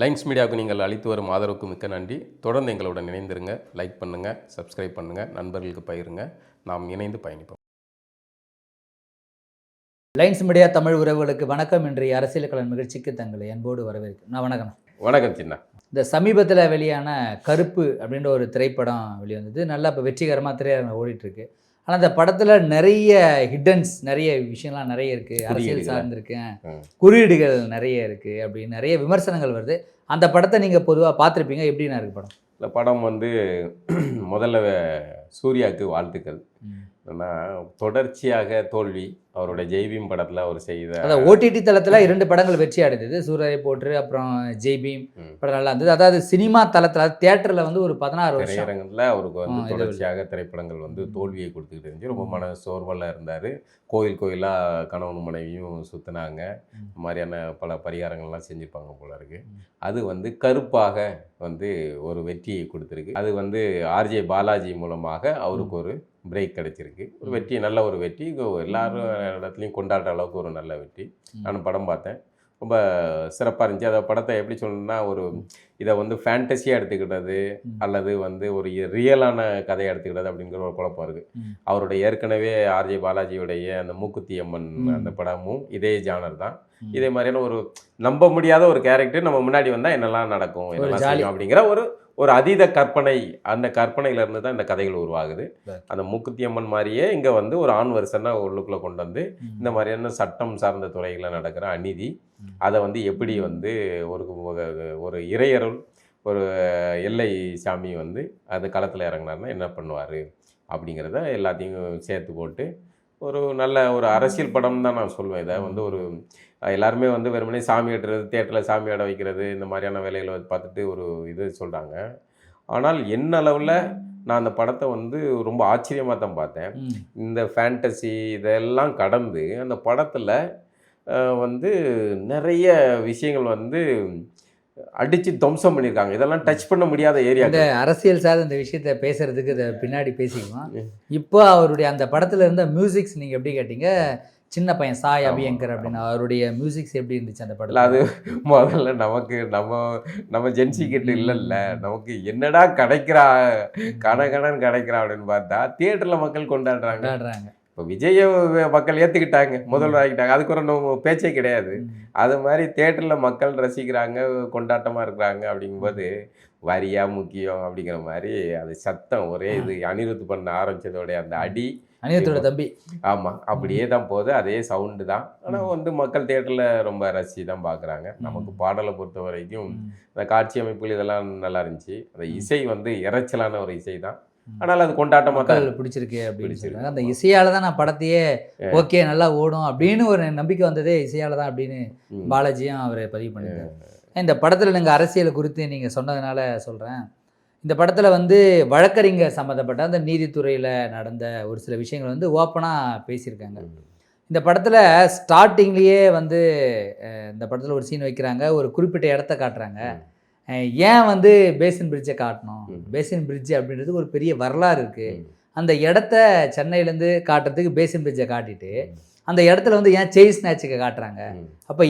Lines மீடியாவுக்கு நீங்கள் அளித்து வரும் ஆதரவுக்கு மிக்க நன்றி. தொடர்ந்து எங்களுடன் இணைந்திருங்க. லைக் பண்ணுங்கள், சப்ஸ்கிரைப் பண்ணுங்கள், நண்பர்களுக்கு பகிருங்க. நாம் இணைந்து பயணிப்போம். லைன்ஸ் மீடியா தமிழ் உறவுகளுக்கு வணக்கம். இன்றைய அரசியல் கலன் நிகழ்ச்சிக்கு தங்களை அன்போடு வரவேற்கிறேன். நான் வணக்கம். வணக்கம் சின்ன. இந்த சமீபத்தில் வெளியான கருப்பு அப்படின்ற ஒரு திரைப்படம் வெளிவந்தது. நல்லா இப்போ வெற்றிகரமாக திரையரங்கில் ஓடிட்டுருக்கு. ஆனால் அந்த படத்தில் நிறைய ஹிடன்ஸ், நிறைய விஷயம்லாம் நிறைய இருக்குது. அரசியல் சார்ந்திருக்கு, குறியீடுகள் நிறைய இருக்குது அப்படின்னு நிறைய விமர்சனங்கள் வருது. அந்த படத்தை நீங்கள் பொதுவாக பார்த்துருப்பீங்க. எப்படின்னா இருக்குது படம்? இந்த படம் முதல்ல சூர்யாவுக்கு வாழ்த்துக்கள். ஏன்னா தொடர்ச்சியாக தோல்வி. அவரோட ஜெய்பீம் படத்தில் அவர் செய்த அதாவது ஓடிடி தளத்தில் 2 படங்கள் வெற்றி அடைந்தது. சூர்யாவை போற்று, அப்புறம் ஜெய்பீம் படம் நல்லா இருந்தது. அதாவது சினிமா தளத்தில் தியேட்டரில் ஒரு 16 வருஷம் திரையரங்கில் அவருக்கு தொடர்ச்சியாக திரைப்படங்கள் தோல்வியை கொடுத்துக்கிட்டு இருந்துச்சு. ரொம்ப மன சோர்வெல்லாம் இருந்தார். கோயிலாக கணவன் மனைவியும் சுற்றினாங்க. இந்த மாதிரியான பல பரிகாரங்கள்லாம் செஞ்சுருப்பாங்க போல இருக்குது. அது கருப்பாக ஒரு வெற்றியை கொடுத்துருக்கு. அது ஆர்ஜே பாலாஜி மூலமாக அவருக்கு ஒரு பிரேக் கிடைச்சிருக்கு. ஒரு வெற்றி, நல்ல ஒரு வெற்றி. எல்லாரும் இடத்துலையும் கொண்டாடுற அளவுக்கு ஒரு நல்ல வெற்றி. நான் படம் பார்த்தேன், ரொம்ப சிறப்பாக இருந்துச்சு. அதை படத்தை எப்படி சொல்லணும்னா, இதை ஃபேண்டஸியாக எடுத்துக்கிட்டது அல்லது ஒரு ரியலான கதையை எடுத்துக்கிட்டது அப்படிங்கிற ஒரு குழப்பம் இருக்குது. அவருடைய ஏற்கனவே ஆர்ஜே பாலாஜியுடைய அந்த மூக்குத்தி அம்மன் அந்த படமும் இதே ஜானர் தான். இதே மாதிரியான ஒரு நம்ப முடியாத ஒரு கேரக்டர் நம்ம முன்னாடி வந்தால் என்னெல்லாம் நடக்கும், என்னெல்லாம் செய்யும் அப்படிங்கிற ஒரு அதீத கற்பனை. அந்த கற்பனையிலேருந்து தான் இந்த கதைகள் உருவாகுது. அந்த மூக்குத்தி அம்மன் மாதிரியே இங்கே ஒரு ஆண் வருஷனாக உள்ளுக்குள்ளே கொண்டு வந்து இந்த மாதிரியான சட்டம் சார்ந்த துறைகளில் நடக்கிற அநீதி, அதை எப்படி ஒரு இறையருள், ஒரு எல்லை சாமி அது களத்தில் இறங்கினார்னா என்ன பண்ணுவார் அப்படிங்கிறத எல்லாத்தையும் சேர்த்து போட்டு ஒரு நல்ல ஒரு அரசியல் படம் தான் நான் சொல்லுவேன். இதை எல்லாருமே வெறுமனே சாமி ஆடுறது, தேட்டரில் சாமி ஆட வைக்கிறது, இந்த மாதிரியான வேலைகளை பார்த்துட்டு ஒரு இது சொல்கிறாங்க. ஆனால் என்ன அளவில் நான் அந்த படத்தை ரொம்ப ஆச்சரியமாக தான் பார்த்தேன். இந்த ஃபேண்டசி இதெல்லாம் கடந்து அந்த படத்தில் நிறைய விஷயங்கள் அடித்து துவம்சம் பண்ணியிருக்காங்க. இதெல்லாம் டச் பண்ண முடியாத ஏரியா. இந்த அரசியல் சார் இந்த விஷயத்தை பேசுகிறதுக்கு இதை பின்னாடி பேசிக்குவோம். இப்போ அவருடைய அந்த படத்தில் இருந்த மியூசிக்ஸ் நீங்கள் எப்படி கேட்டீங்க? சின்ன பையன் சாய் அபியங்கர் அப்படின்னு அவருடைய மியூசிக்ஸ் எப்படி இருந்துச்சு அந்த படத்தில்? அது முதல்ல நம்ம ஜென்சி கிட்ட இல்லைல்ல, நமக்கு என்னடா கிடைக்கிறா கணக்கணன்னு கிடைக்கிறா அப்படின்னு பார்த்தா தியேட்டரில் மக்கள் கொண்டாடுறாங்க. இப்போ விஜய மக்கள் ஏற்றுக்கிட்டாங்க, முதல்வர் ஆகிட்டாங்க, அதுக்கு ஒரு பேச்சே கிடையாது. அது மாதிரி தேட்டரில் மக்கள் ரசிக்கிறாங்க, கொண்டாட்டமாக இருக்கிறாங்க. அப்படிங்கும்போது வரியா முக்கியம் அப்படிங்கிற மாதிரி அது சத்தம் ஒரே இது. அனிருத் பண்ண ஆரம்பித்ததோடைய அந்த அடி, அனிருத்தோட தம்பி, ஆமாம், அப்படியே தான் போகுது. அதே சவுண்டு தான். ஆனால் மக்கள் தேட்டரில் ரொம்ப ரசித்து தான் பார்க்குறாங்க. நமக்கு பாடலை பொறுத்த வரைக்கும் இந்த காட்சி அமைப்புகள் இதெல்லாம் நல்லா இருந்துச்சு. அந்த இசை இறைச்சலான ஒரு இசை தான். ஆனால் அது கொண்டாட்டமாக தான் பிடிச்சிருக்கு அப்படின்னு சொல்லுவாங்க. அந்த இசையால் தான் நான் படத்தையே ஓகே நல்லா ஓடும் அப்படின்னு ஒரு நம்பிக்கை வந்ததே இசையால் தான் அப்படின்னு பாலாஜியும் அவர் பதிவு பண்ணியிருக்காரு. இந்த படத்தில் நீங்கள் அரசியல் குறித்து நீங்கள் சொன்னதுனால சொல்கிறேன். இந்த படத்தில் வழக்கறிஞர் சம்மந்தப்பட்ட அந்த நீதித்துறையில் நடந்த ஒரு சில விஷயங்கள் ஓப்பனாக பேசியிருக்காங்க. இந்த படத்தில் ஸ்டார்டிங்லேயே இந்த படத்தில் ஒரு சீன் வைக்கிறாங்க, ஒரு குறிப்பிட்ட இடத்த காட்டுறாங்க. ஏன் பேசின் பிரிட்ஜை காட்டணும்? பேசின் பிரிட்ஜ் அப்படின்றது ஒரு பெரிய வரலாறு இருக்குது. அந்த இடத்த சென்னையிலேருந்து காட்டுறதுக்கு பேசின் பிரிட்ஜை காட்டிட்டு அந்த இடத்துல ஏன் செயின் ஸ்நாட்சுக்கு காட்டுறாங்க? அப்போ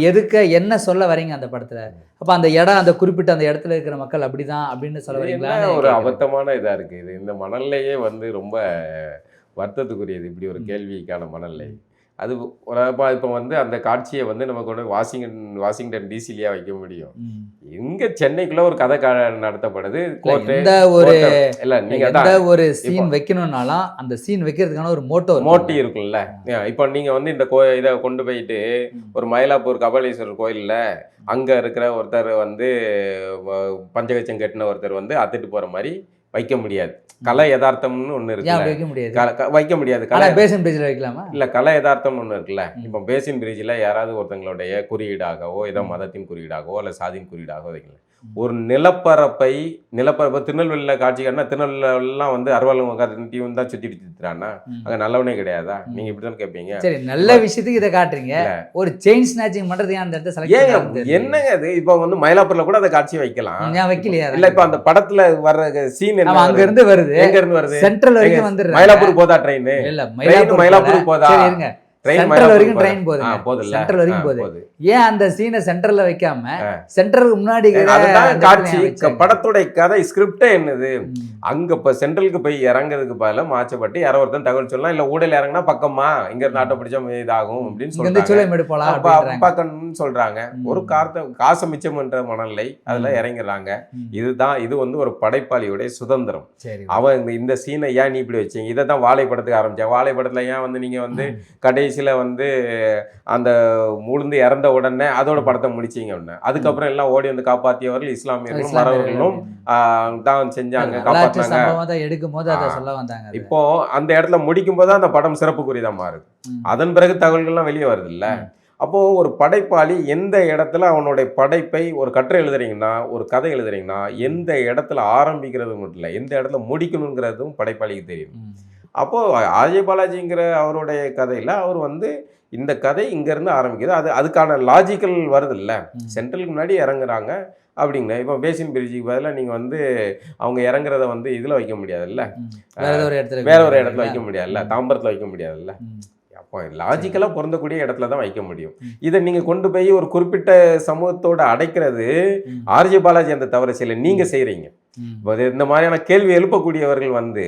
என்ன சொல்ல வரீங்க அந்த படத்தில்? அப்போ அந்த இடம், அந்த குறிப்பிட்ட அந்த இடத்துல இருக்கிற மக்கள் அப்படி தான் அப்படின்னு சொல்ல வரீங்களா? ஒரு அபத்தமான இதாக இருக்குது இது. இந்த மணல்லையே ரொம்ப வருத்தத்துக்குரியது இப்படி ஒரு கேள்விக்கான மணல்லை. அது இப்போ அந்த காட்சியை நமக்கு வாஷிங்டன் டிசிலேயே வைக்க முடியும். இங்கே சென்னைக்குள்ள ஒரு கதை நடத்தப்படுது. ஒரு சீன் வைக்கணும்னாலும் அந்த சீன் வைக்கிறதுக்கான ஒரு மோட்டி இருக்குல்ல. இப்போ நீங்கள் இந்த இதை கொண்டு போயிட்டு ஒரு மயிலாப்பூர் கபாலீஸ்வரர் கோயிலில் அங்கே இருக்கிற ஒருத்தர் பஞ்சகச்சம் கட்டின ஒருத்தர் அத்துட்டு போகிற மாதிரி வைக்க முடியாது. கலை யதார்த்தம்னு ஒன்று இருக்கு, வைக்க முடியாது. பேசின் பிரிட்ஜில் வைக்கலாமா? இல்லை, கலை யதார்த்தம்னு ஒன்று இருக்குல்ல. இப்போ பேசின் பிரிட்ஜில் யாராவது ஒருத்தங்களுடைய குறியீடாகவோ ஏதோ மதத்தின் குறியீடாகவோ இல்லை சாதியின் குறியீடாகவோ வைக்கல. ஒரு நிலப்பரப்பை திருநெல்வேலியில் காட்சி காட்டினா திருநெல்வேலிலாம் அறுவாலும் தான் சுற்றி சுற்றுறான்னா அங்கே நல்லவனே கிடையாதா? நீங்கள் இப்படி தான் கேட்பீங்க. சரி, நல்ல விஷயத்துக்கு இதை காட்டுறீங்க, ஒரு செயின் ஸ்நாச்சிங் பண்ணுறது என்னங்க அது? இப்போ மயிலாப்பூர்ல கூட அந்த காட்சி வைக்கலாம், வைக்கலையா? இல்லை, இப்போ அந்த படத்துல வர்ற சீன் அங்கிருந்து வருது, எங்க இருந்து வருது? சென்ட்ரல் வரைக்கும் வந்து மயிலாப்பூர் போதா ட்ரெயின்? இல்ல, மயிலாப்பூர் போதா? சென்ட்ரல் வரைக்கும் ட்ரெயின் போகுது, போதுல்ல, சென்ட்ரல் வரைக்கும் போகுது. போகுது. ஏன் அந்த சீனை சென்டர்ல வைக்காம சென்ட்ரலுக்கு முன்னாடி அதுதான் காட்சி. படத்தோட கதை ஸ்கிரிப்டே என்னது, அங்க இப்ப சென்ட்ரலுக்கு போய் இறங்குறதுக்கு பதிலா மாச்சப்பட்டு யாரோ ஒருத்தன் தகவல் சொல்லலாம், இல்ல ஊடல் இறங்கினா பக்கமா இங்க இருந்து ஆட்டோ பிடிச்சா இதாகும் அப்படின்னு சொல்றாங்க. சொல்றாங்க ஒரு காசை மிச்சம் பண்ற மனநிலை அதுல இறங்குறாங்க. இது வந்து ஒரு படைப்பாளியுடைய சுதந்திரம். அவன் இந்த சீனை ஏன் நீ இப்படி வச்சீங்க, இதை தான் வாழை படத்துக்கு ஆரம்பிச்சேன். வாழை படத்துல ஏன் வந்து நீங்க வந்து கடைசியில வந்து அந்த உளுந்து இறந்த உடனே அதோட படத்தை முடிச்சீங்க அப்படின்னா, அதுக்கப்புறம் எல்லாம் ஓடி வந்து காப்பாற்றியவர்கள் இஸ்லாமியர்களும் மறவர்களும் தான் செஞ்சாங்க, காப்பாற்றினாங்க. எடுக்கும் போது அதை சொல்ல வந்தாங்க. இப்போ அந்த இடத்துல முடிக்கும் போது அந்த படம் சிறப்புக்குரியதா மாறுது. அதன் பிறகு தகவல்கள்லாம் வெளியே வருது இல்ல. அப்போ ஒரு படைப்பாளி எந்த இடத்துல அவனுடைய படைப்பை, ஒரு கட்டுரை எழுதுறீங்கன்னா, ஒரு கதை எழுதுறீங்கன்னா, எந்த இடத்துல ஆரம்பிக்கிறது மட்டும் இல்லை, எந்த இடத்துல முடிக்கணுங்கிறதும் படைப்பாளிக்கு தெரியும். அப்போ ஆர்ஜே பாலாஜிங்கிற அவருடைய கதையில அவர் வந்து இந்த கதை இங்கேருந்து ஆரம்பிக்குது, அதுக்கான லாஜிக்கல் வருது இல்லை. சென்ட்ரலுக்கு முன்னாடி இறங்குறாங்க அப்படிங்க. இப்போ பேசின் பிரிட்ஜுக்கு பதிலாக நீங்கள் வந்து அவங்க இறங்குறத வந்து இதில் வைக்க முடியாதுல்ல, வேற ஒரு இடத்துல வைக்க முடியாதுல்ல, தாம்பரத்தில் வைக்க முடியாதுல்ல. அப்போ லாஜிக்கலாக பொருந்தக்கூடிய இடத்துல தான் வைக்க முடியும். இதை நீங்கள் கொண்டு போய் ஒரு குறிப்பிட்ட சமூகத்தோடு அடைக்கிறது ஆர்ஜே பாலாஜி அந்த தவறு செய்யலை, நீங்கள் செய்கிறீங்க. இந்த மாதிரியான கேள்வி எழுப்பக்கூடியவர்கள் வந்து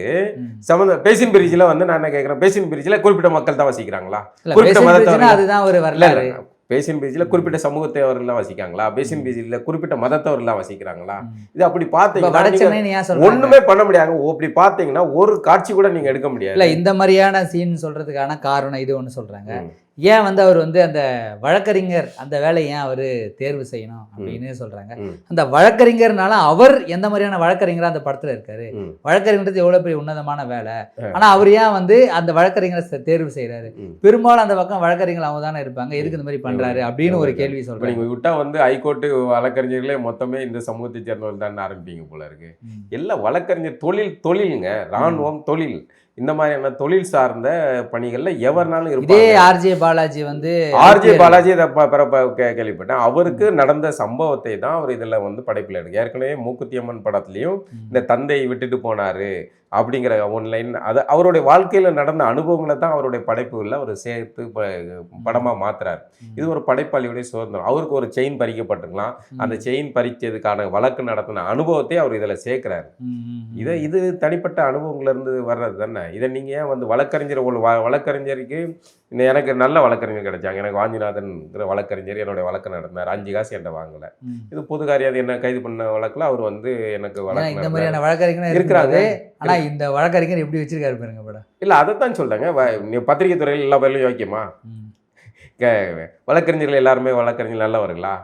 பேசின் பிரிட்ஜில் வந்து நான் என்ன கேட்குறேன், பேசின் பிரிட்ஜில் குறிப்பிட்ட மக்கள் தான் வசிக்கிறாங்களா, குறிப்பிட்ட மதத்தவர்கள், பேசின் பிரிட்ஜில் குறிப்பிட்ட சமூகத்தவர்கள்லாம் வசிக்காங்களா, பேசின் பிரிட்ஜில் குறிப்பிட்ட மதத்தவர்கள்லாம் வசிக்கிறாங்களா? இது அப்படி பார்த்தீங்கன்னா ஒண்ணுமே பண்ண முடியாது. அப்படி பார்த்தீங்கன்னா ஒரு காட்சி கூட நீங்க எடுக்க முடியாது. இல்லை, இந்த மாதிரியான சீன் சொல்றதுக்கான காரணம் இது ஒன்று சொல்றாங்க. ஏன் வந்து அவர் வந்து அந்த வழக்கறிஞர் அந்த வேலையை ஏன் அவர் தேர்வு செய்யணும் அப்படின்னு சொல்றாங்க. அந்த வழக்கறிஞர்னால அவர் எந்த மாதிரியான வழக்கறிஞரா அந்த படத்துல இருக்காரு, வழக்கறிஞர்ன்றது எவ்வளவு பெரிய உன்னதமான வேலை, ஆனா அவர் ஏன் வந்து அந்த வழக்கறிஞரை தேர்வு செய்யறாரு, பெரும்பாலும் அந்த பக்கம் வழக்கறிஞர் அவங்க தானே இருப்பாங்க, எதுக்கு இந்த மாதிரி பண்றாரு அப்படின்னு ஒரு கேள்வி சொல்றாங்க. நீங்க விட்டா வந்து ஹைகோர்ட்டு வழக்கறிஞர்களே மொத்தமே இந்த சமூகத்தை சேர்ந்தவர்கள் தான் ஆரம்பிப்பீங்க போல இருக்கு. எல்லாம் வழக்கறிஞர் தொழிலுங்க, இராணுவம் தொழில், இந்த மாதிரியான தொழில் சார்ந்த பணிகள்ல எவர்னாலும் இருப்பாங்க. இதே ஆர்ஜே பாலாஜி வந்து இதை கேள்விப்பட்டேன். அவருக்கு நடந்த சம்பவத்தை தான் அவர் இதுல வந்து படைப்பில் எடுக்க. ஏற்கனவே மூக்குத்தியம்மன் படத்துலயும் இந்த தந்தையை விட்டுட்டு போனாரு அப்படிங்கிற ஒன்லைன், அது அவருடைய வாழ்க்கையில நடந்த அனுபவங்களை தான் அவருடைய படைப்புகளில் அவர் சேர்த்து படமா மாத்துறாரு. இது ஒரு படைப்பாளியுடைய சுதந்திரம். அவருக்கு ஒரு செயின் பறிக்கப்பட்டிருக்கலாம், அந்த செயின் பறிச்சதுக்கான வழக்கு நடத்தின அனுபவத்தை அவர் இதுல சேர்க்கிறாரு. இது தனிப்பட்ட அனுபவங்கள்ல இருந்து வர்றது தானே. இதை நீங்க ஏன் வந்து வழக்கறிஞருக்கு எனக்கு நல்ல வழக்கறிஞர் கிடைச்சாங்க, எனக்கு வாஞ்சிநாதன்ங்கிற வழக்கறிஞர் என்னுடைய வழக்கு நடந்தார், 5 காசு என்கிட்ட வாங்கல. இது பொது காரியம், என்ன கைது பண்ண வழக்குல அவர் வந்து எனக்கு வழக்கறிஞர் இருக்கிறாரு. ஆனா இந்த வழக்கறிஞர் எப்படி வச்சிருக்காரு பாருங்க படம். இல்ல அதைத்தான் சொல்றாங்க. பத்திரிகை துறையில் எல்லா பேர்லையும் யோக்கியமா வழக்கறிஞர்கள் எல்லாருமே வழக்கறிஞர் நல்லவர்களா?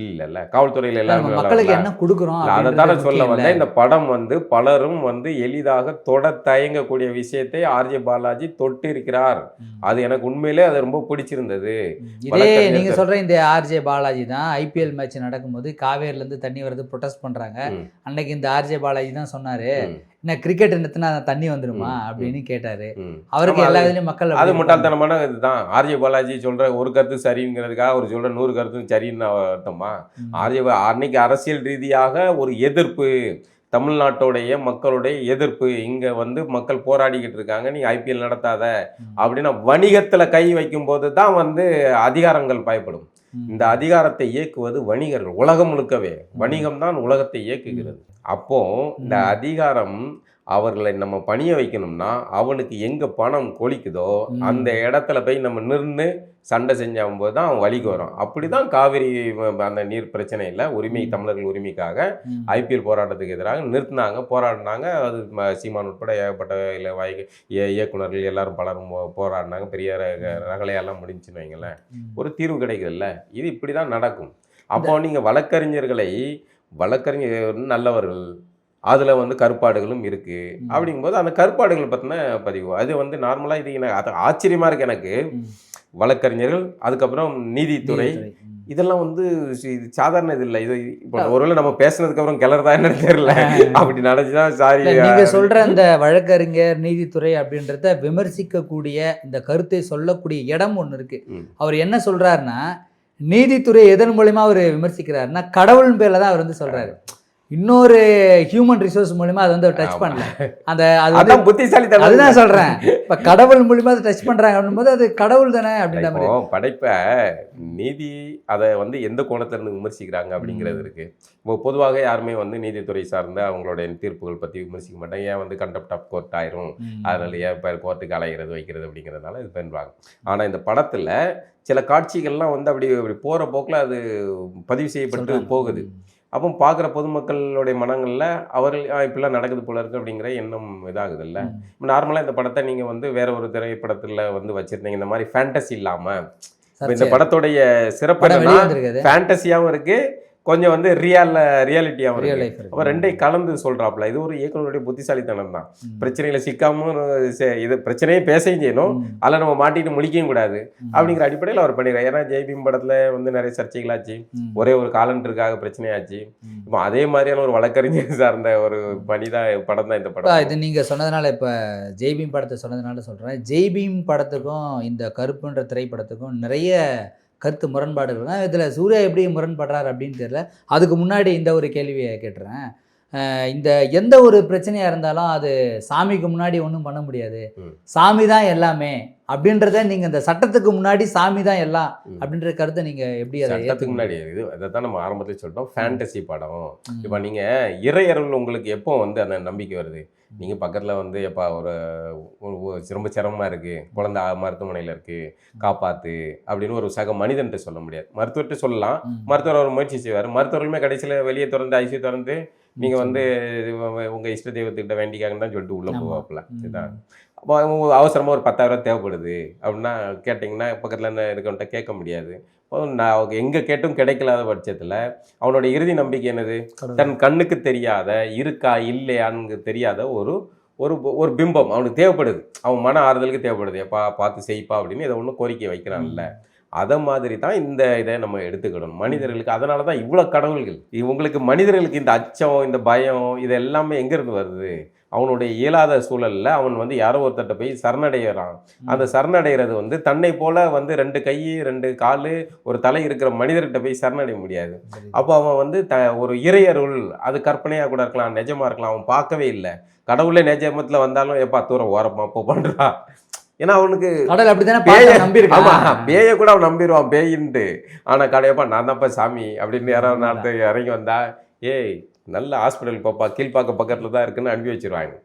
இல்ல காவல்துறையில எல்லாருமே மக்களுக்கு என்ன கொடுக்குறோம் அதைத்தான சொல்ல வந்த. இந்த படம் வந்து பலரும் வந்து எளிதாக தொட தயங்கக்கூடிய விஷயத்தை ஆர்ஜே பாலாஜி தொட்டு இருக்கிறார். அது எனக்கு உண்மையிலே அது ரொம்ப பிடிச்சிருந்தது. இதே நீங்க சொல்ற இந்த ஆர்ஜே பாலாஜி தான் IPL மேட்ச் நடக்கும்போது காவேரில இருந்து தண்ணி வருது ப்ரொடெஸ்ட் பண்றாங்க. அன்னைக்கு இந்த ஆர்ஜே பாலாஜி தான் சொன்னாரு, என்ன கிரிக்கெட் நிறுத்தினா தண்ணி வந்துருமா அப்படின்னு கேட்டாரு. அவருக்கு எல்லா இதுலயும் மக்கள் அது முட்டாள்தனமான இதுதான். ஆர்ஜே பாலாஜி சொல்ற ஒரு கருத்து சரிங்கிறதுக்காக அவர் சொல்ற 100 கருத்து சரின்னு அர்த்தமா? ஆர்ஜே அன்னைக்கு அரசியல் ரீதியாக ஒரு எதிர்ப்பு, தமிழ்நாட்டுடைய மக்களுடைய எதிர்ப்பு, இங்க வந்து மக்கள் போராடிக்கிட்டு இருக்காங்க, நீ IPL நடத்தாத அப்படின்னா வணிகத்துல கை வைக்கும் போது தான் வந்து அதிகாரங்கள் பயப்படும். இந்த அதிகாரத்தை இயக்குவது வணிகர்கள், உலகம் முழுக்கவே வணிகம் தான் உலகத்தை இயக்குகிறது. அப்போ இந்த அதிகாரம் அவர்களை நம்ம பணிய வைக்கணும்னா அவனுக்கு எங்க பணம் கொளிக்குதோ அந்த இடத்துல போய் நம்ம நின்று சண்டை செஞ்சும் போது தான் அவன் வழிக்கு வரும். அப்படிதான் காவிரி அந்த நீர் பிரச்சனையில் உரிமை, தமிழர்கள் உரிமைக்காக IPL போராட்டத்துக்கு எதிராக நிறுத்தினாங்க, போராடினாங்க. அது சீமான் உட்பட ஏகப்பட்ட இயக்குநர்கள் எல்லாரும் பலரும் போராடினாங்க. பெரிய ரகலையெல்லாம் முடிஞ்சுன்னு வைங்களேன், ஒரு தீர்வு கிடைக்குதுல்ல. இது இப்படி தான் நடக்கும். அப்போ நீங்கள் வழக்கறிஞர் நல்லவர்கள், அதில் வந்து கருப்பாடுகளும் இருக்குது அப்படிங்கும்போது அந்த கருப்பாடுகள் பற்றின பதிவு அது வந்து நார்மலாக இது எனக்கு அது ஆச்சரியமாக இருக்குது எனக்கு. வழக்கறிஞர்கள், அதுக்கப்புறம் நீதித்துறை, இதெல்லாம் வந்து இது சாதாரண இது இல்லை. இது இப்போ ஒருவேளை நம்ம பேசுனதுக்கப்புறம் கிளறதா என்னன்னு தெரியல, அப்படி நடந்துச்சுதான் சாரி. நீங்கள் சொல்கிற இந்த வழக்கறிஞர் நீதித்துறை அப்படின்றத விமர்சிக்கக்கூடிய இந்த கருத்தை சொல்லக்கூடிய இடம் ஒன்று இருக்குது. அவர் என்ன சொல்கிறாருன்னா, நீதித்துறை எதன் மூலமா அவர் விமர்சிக்கிறாருன்னா கடவுள் பேரில் தான் அவர் வந்து சொல்கிறாரு. இன்னொரு ஹியூமன் ரிசோர்ஸ் மூலிமா அதை வந்து டச் பண்ணல. அது வந்து அதான் புத்திசாலித்தனம். அதுதான் சொல்கிறேன், இப்போ கடவுள் மூலிமா அதை டச் பண்ணுறாங்க அப்படின்போது அது கடவுள் தானே அப்படின்ற மாதிரி. படைப்பை நீதி அதை வந்து எந்த கோணத்துல இருந்து விமர்சிக்கிறாங்க அப்படிங்கிறது இருக்கு. இப்போ பொதுவாக யாருமே வந்து நீதித்துறை சார்ந்த அவங்களுடைய தீர்ப்புகள் பற்றி விமர்சிக்க மாட்டாங்க. ஏன் வந்து கண்டெப்ட் ஆஃப் கோர்ட் ஆயிரும், அதனால ஏன் இப்போ கோர்ட்டுக்கு அலைகிறது வைக்கிறது அப்படிங்கிறதுனால இது பண்ணுவாங்க. ஆனால் இந்த படத்தில் சில காட்சிகள்லாம் வந்து அப்படி போகிற போக்கில் அது பதிவு செய்யப்பட்டு போகுது. அப்போ பார்க்குற பொதுமக்களுடைய மனங்களில் அவர்கள் இப்படிலாம் நடக்குது போல இருக்குது அப்படிங்கிற எண்ணம் இதாகுது இல்லை. இப்போ நார்மலாக இந்த படத்தை நீங்கள் வந்து வேற ஒரு திரைப்படத்தில் வந்து வச்சுருந்தீங்க, இந்த மாதிரி ஃபேண்டசி இல்லாமல். இந்த படத்துடைய சிறப்பு ஃபேண்டசியாகவும் இருக்குது, கொஞ்சம் வந்து ரியாலிட்டியாகவும் இருக்கு. அப்போ ரெண்டையும் கலந்து சொல்கிறாப்புல. இது ஒரு இயக்குனருடைய புத்திசாலித்தனம் தான். பிரச்சனைகளை சிக்காமல் இது பிரச்சனையே பேசவும் செய்யணும், அதில் நம்ம மாட்டிட்டு முழிக்கவும் கூடாது அப்படிங்கிற அடிப்படையில் அவர் பண்ணிடுறாரு. ஏன்னா ஜெய்பீம் படத்தில் வந்து நிறைய சர்ச்சைகளாச்சு, ஒரே ஒரு காலண்டருக்காக பிரச்சனையாச்சு. இப்போ அதே மாதிரியான ஒரு வழக்கறிஞர் சார்ந்த ஒரு படம் தான் இந்த படம். இது நீங்கள் சொன்னதுனால, இப்போ ஜெய்பீம் படத்தை சொன்னதுனால சொல்கிறேன், ஜெய்பீம் படத்துக்கும் இந்த கருப்புன்ற திரைப்படத்துக்கும் நிறைய கருத்து முரண்பாடுகள் தான். இதில் சூர்யா எப்படி முரண்படுறாரு அப்படின்னு தெரியல. அதுக்கு முன்னாடி இந்த ஒரு கேள்வியை கேட்டுறேன். இந்த எந்த ஒரு பிரச்சனையாக இருந்தாலும் அது சாமிக்கு முன்னாடி ஒன்றும் பண்ண முடியாது, சாமி தான் எல்லாமே அப்படின்றத நீங்கள் இந்த சட்டத்துக்கு முன்னாடி சாமி தான் எல்லாம் அப்படின்ற கருத்தை நீங்கள் எப்படி? அதை சட்டத்துக்கு முன்னாடி இது அதை தான் நம்ம ஆரம்பத்தில் சொல்லிட்டோம், ஃபேண்டசி படம். இப்போ நீங்கள் இறையருள் உங்களுக்கு எப்போ வந்து அந்த நம்பிக்கை வருது? நீங்கள் பக்கத்தில் வந்து எப்போ ஒரு ரொம்ப சிரமமாக இருக்குது, குழந்தை மருத்துவமனையில் இருக்குது, காப்பாற்று அப்படின்னு ஒரு சக மனிதன்ட்டு சொல்ல முடியாது. மருத்துவர்கிட்ட சொல்லலாம், மருத்துவர் ஒரு முயற்சி செய்வார். மருத்துவர்களுமே கடைசியில் வெளியே திறந்து ஐசி திறந்து நீங்கள் வந்து உங்கள் இஷ்ட தெய்வத்துக்கிட்ட வேண்டிக்காங்கன்னு தான் சொல்லிட்டு உள்ளே போவாப்புல. இதுதான். அப்போ அவசரமாக ஒரு 10,000 தேவைப்படுது அப்படின்னா கேட்டிங்கன்னா பக்கத்தில் என்ன இருக்கவன்ட்ட கேட்க முடியாது. நான் எங்கே கேட்டும் கிடைக்கலாத பட்சத்தில் அவனோட இறுதி நம்பிக்கை என்னது? தன் கண்ணுக்கு தெரியாத, இருக்கா இல்லையான்னு தெரியாத ஒரு ஒரு பிம்பம் அவனுக்கு தேவைப்படுது, அவன் மன ஆறுதலுக்கு தேவைப்படுது. எப்பா பார்த்து செய்ப்பா அப்படின்னு இதை ஒன்று கோரிக்கை வைக்கிறான்ல. அதை மாதிரி தான் இந்த இதை நம்ம எடுத்துக்கிடணும் மனிதர்களுக்கு. அதனால தான் இவ்வளோ கடவுள்கள். இவங்களுக்கு மனிதர்களுக்கு இந்த அச்சம், இந்த பயம், இது எல்லாமே எங்கேருந்து வருது? அவனுடைய இயலாத சூழலில் அவன் வந்து யாரோ ஒருத்தட்ட போய் சரணடைகிறான். அந்த சரணடைகிறது வந்து தன்னை போல வந்து 2 கை 2 கால் ஒரு தலை இருக்கிற மனிதர்கிட்ட போய் சரணடைய முடியாது. அப்போ அவன் வந்து ஒரு இறையருள், அது கற்பனையாக கூட இருக்கலாம், நிஜமாக இருக்கலாம், அவன் பார்க்கவே இல்லை. கடவுளே நிஜமத்தில் வந்தாலும் எப்பா தூரம் ஓரமா போ பண்ணுறா. ஏன்னா அவனுக்கு கடவுள் அப்படித்தானே நம்பியிருக்கான். ஆமாம், பேயை கூட அவன் நம்பிடுவான் பேயின்ட்டு. ஆனால் கடையப்பா நான் தான்ப்பா சாமி அப்படின்னு யாராவது நாட்டு இறங்கி வந்தா, ஏய் நல்ல ஹாஸ்பிட்டல் போப்பா, கீழ்பாக்க பக்கத்தில் தான் இருக்குன்னு அனுப்பி வச்சிருவாங்க.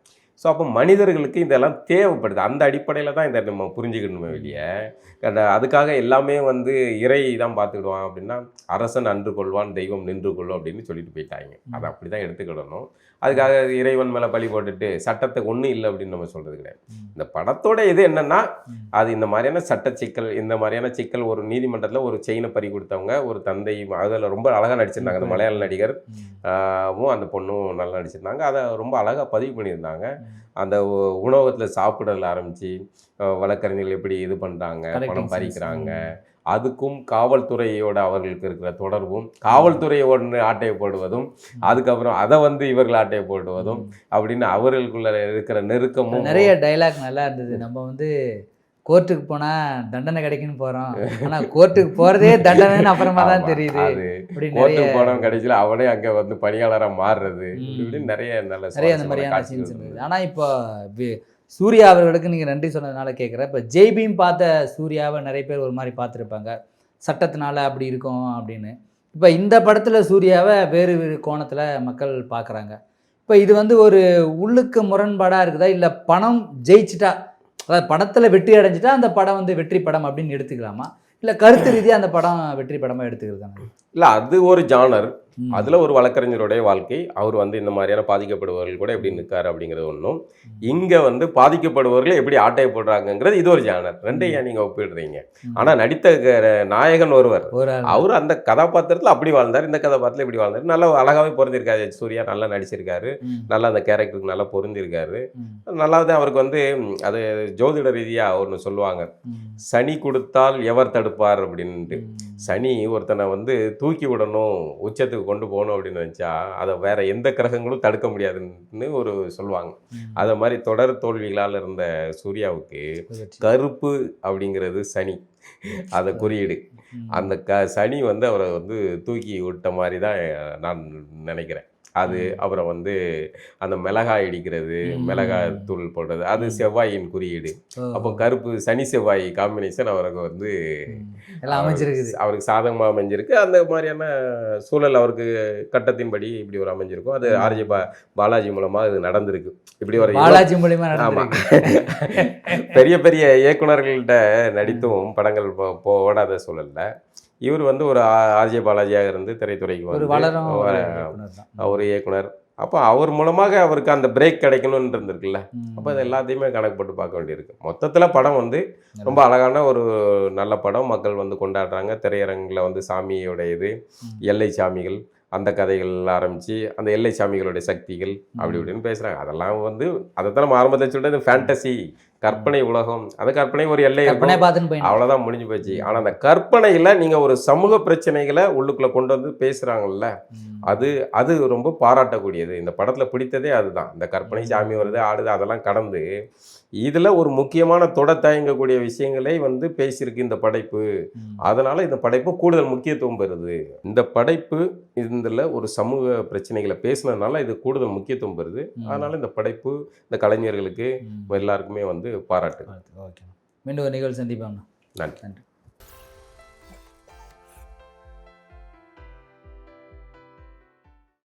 ஸோ அப்போ மனிதர்களுக்கு இதெல்லாம் தேவைப்படுது. அந்த அடிப்படையில் தான் இதை நம்ம புரிஞ்சுக்கணுமே வெளியே. அதுக்காக எல்லாமே வந்து இறை தான் பார்த்துக்கிடுவான் அப்படின்னா, அரசன் அன்று கொள்வான் தெய்வம் நின்று கொள்ளும் அப்படின்னு சொல்லிட்டு போயிட்டாங்க. அதை அப்படி தான் எடுத்துக்கிடணும். அதுக்காக இறைவன் மேலே பழி போட்டுட்டு சட்டத்துக்கு ஒன்றும் இல்லை அப்படின்னு நம்ம சொல்கிறது கிடையாது. இந்த படத்தோட இது என்னென்னா, அது இந்த மாதிரியான சட்ட சிக்கல், இந்த மாதிரியான சிக்கல் ஒரு நீதிமன்றத்தில் ஒரு செயினை பறி கொடுத்தவங்க ஒரு தந்தை, அதில் ரொம்ப அழகாக நடிச்சிருந்தாங்க. அந்த மலையாள நடிகர் அந்த பொண்ணும் நல்லா நடிச்சிருந்தாங்க. அதை ரொம்ப அழகாக பதிவு பண்ணியிருந்தாங்க. அந்த உணவகத்தில் சாப்பிடல ஆரம்பித்து வழக்கறிஞர்கள் எப்படி இது பண்ணுறாங்க, பணம் பறிக்கிறாங்க, அதுக்கும் காவல்துறையோட அவர்களுக்கு இருக்கிற தொடர்பும், காவல்துறையோட ஆட்டையை போடுவதும், அதுக்கப்புறம் அதை வந்து இவர்கள் ஆட்டையை போடுவதும் அப்படின்னு அவர்களுக்குள்ள இருக்கிற நெருக்கமும். நிறைய டைலாக் நல்லா இருந்தது. நம்ம வந்து கோர்ட்டுக்கு போனால் தண்டனை கிடைக்குன்னு போகிறோம், ஆனால் கோர்ட்டுக்கு போகிறதே தண்டனைன்னு அப்புறமா தான் தெரியுது. அது கோர்ட்டுக்கு போனவன் கடைசியில் அவனே அங்கே வந்து பணியாளராக மாறுறது, இப்படின்னு நிறைய அந்த மாதிரியான சீன்ஸ் இருந்தது. ஆனால் இப்போ சூர்யா அவர்களுக்கு நீங்கள் நன்றி சொன்னதுனால கேட்குறேன். இப்போ ஜெய்பீம் பார்த்த சூர்யாவை நிறைய பேர் ஒரு மாதிரி பார்த்துருப்பாங்க, சட்டத்தினால அப்படி இருக்கும் அப்படின்னு. இப்போ இந்த படத்தில் சூர்யாவை வேறு வேறு கோணத்தில் மக்கள் பார்க்குறாங்க. இப்போ இது வந்து ஒரு உள்ளுக்கு முரண்பாடாக இருக்குதா, இல்லை பணம் ஜெயிச்சிட்டா, அதாவது படத்தில் வெற்றி அடைஞ்சிட்டா அந்த படம் வந்து வெற்றி படம் அப்படின்னு எடுத்துக்கலாமா, இல்லை கருத்து ரீதியாக அந்த படம் வெற்றி படமாக எடுத்துக்கிறதாங்க? இல்லை, அது ஒரு ஜானர். அதில் ஒரு வழக்கறிஞருடைய வாழ்க்கை, அவர் வந்து இந்த மாதிரியான பாதிக்கப்படுபவர்கள் கூட எப்படி நிற்காரு அப்படிங்கிறது ஒன்றும். இங்கே வந்து பாதிக்கப்படுபவர்களை எப்படி ஆட்டையை போடுறாங்கிறது இது ஒரு ஜானர். ரெண்டையும் நீங்கள் ஒப்பிடுறீங்க. ஆனால் நடித்த நாயகன் ஒருவர், அவர் அந்த கதாபாத்திரத்தில் அப்படி வாழ்ந்தார், இந்த கதாபாத்திரத்தில் இப்படி வாழ்ந்தார். நல்லா அழகாகவே பொருந்திருக்காரு. சூர்யா நல்லா நடிச்சிருக்காரு, நல்லா அந்த கேரக்டருக்கு நல்லா பொருந்திருக்காரு. நல்லா தான் அவருக்கு வந்து அது ஜோதிட ரீதியாக ஒன்று சொல்லுவாங்க, சனி கொடுத்தால் எவர் தடுப்பார் அப்படின்ட்டு. சனி ஒருத்தனை வந்து தூக்கி விடணும், உச்சத்துக்கு கொண்டு போகணும் அப்படின்னு நினச்சா அதை வேற எந்த கிரகங்களும் தடுக்க முடியாதுன்னு ஒரு சொல்லுவாங்க. அதை மாதிரி தொடர் தோல்விகளால் இருந்த சூர்யாவுக்கு கருப்பு அப்படிங்கிறது சனி, அதை குறியீடு. அந்த சனி வந்து அவரை வந்து தூக்கி விட்ட மாதிரி தான் நான் நினைக்கிறேன். அது அப்புறம் வந்து அந்த மிளகாய் இடிக்கிறது, மிளகாய் தூள் போடுறது, அது செவ்வாயின் குறியீடு. அப்போ கருப்பு சனி செவ்வாய் காம்பினேஷன் அவருக்கு வந்து எல்லாம் அமைஞ்சிருக்குது. அவருக்கு சாதகமாக அமைஞ்சிருக்கு. அந்த மாதிரியான சூழல் அவருக்கு கட்டத்தின்படி இப்படி ஒரு அமைஞ்சிருக்கும். அது ஆர்ஜே பாலாஜி மூலமா இது நடந்திருக்கு. இப்படி ஒரு பாலாஜி மூலியமா ஆமா நடந்திருக்கு. பெரிய பெரிய இயக்குனர்கள்ட்ட நடித்தும் படங்கள் ஓடாத சூழல்ல இவர் வந்து ஒரு ஆர்ஜே பாலாஜியாக இருந்து திரைத்துறைக்கு ஒரு வந்து வளரும் ஒரு இயக்குனர் தான். ஒரு இயக்குனர். அப்போ அவர் மூலமாக அவருக்கு அந்த பிரேக் கிடைக்கணும்னு இருந்திருக்குல்ல. அப்போ அது எல்லாத்தையுமே கணக்கு போட்டு பார்க்க வேண்டியிருக்கு. மொத்தத்தில் படம் வந்து ரொம்ப அழகான ஒரு நல்ல படம். மக்கள் வந்து கொண்டாடுறாங்க. திரையரங்கில் வந்து சாமியோட இது, எல்லை சாமிகள், அந்த கதைகள் ஆரம்பித்து அந்த எல்லை சாமிகளுடைய சக்திகள் அப்படி இப்படின்னு பேசுகிறாங்க. அதெல்லாம் வந்து அதைத்தான் நம்ம ஆரம்பத்தில் சொல்கிறது ஃபேண்டசி, கற்பனை உலகம். அந்த கற்பனை ஒரு எல்லை இருக்கும், அவ்வளோதான், முடிஞ்சு போச்சு. ஆனால் அந்த கற்பனையில் நீங்கள் ஒரு சமூக பிரச்சனைகளை உள்ளுக்குள்ளே கொண்டு வந்து பேசுகிறாங்கல்ல, அது ரொம்ப பாராட்டக்கூடியது. இந்த படத்தில் பிடித்ததே அதுதான். இந்த கற்பனை சாமி வருது ஆடுது அதெல்லாம் கடந்து இதில் ஒரு முக்கியமான தயங்கக்கூடிய விஷயங்களை வந்து பேசியிருக்கு இந்த படைப்பு. அதனால் இந்த படைப்பு கூடுதல் முக்கியத்துவம் பெறுது. இந்த படைப்பு இதில் ஒரு சமூக பிரச்சனைகளை பேசுனதுனால இது கூடுதல் முக்கியத்துவம் பெறுது. அதனால் இந்த படைப்பு இந்த கலைஞர்களுக்கு எல்லாருக்குமே வந்து பாராட்டு. ஓகே, மீண்டும் ஒரு நிகழ்ச்சி சந்திப்பாங்க. நன்றி.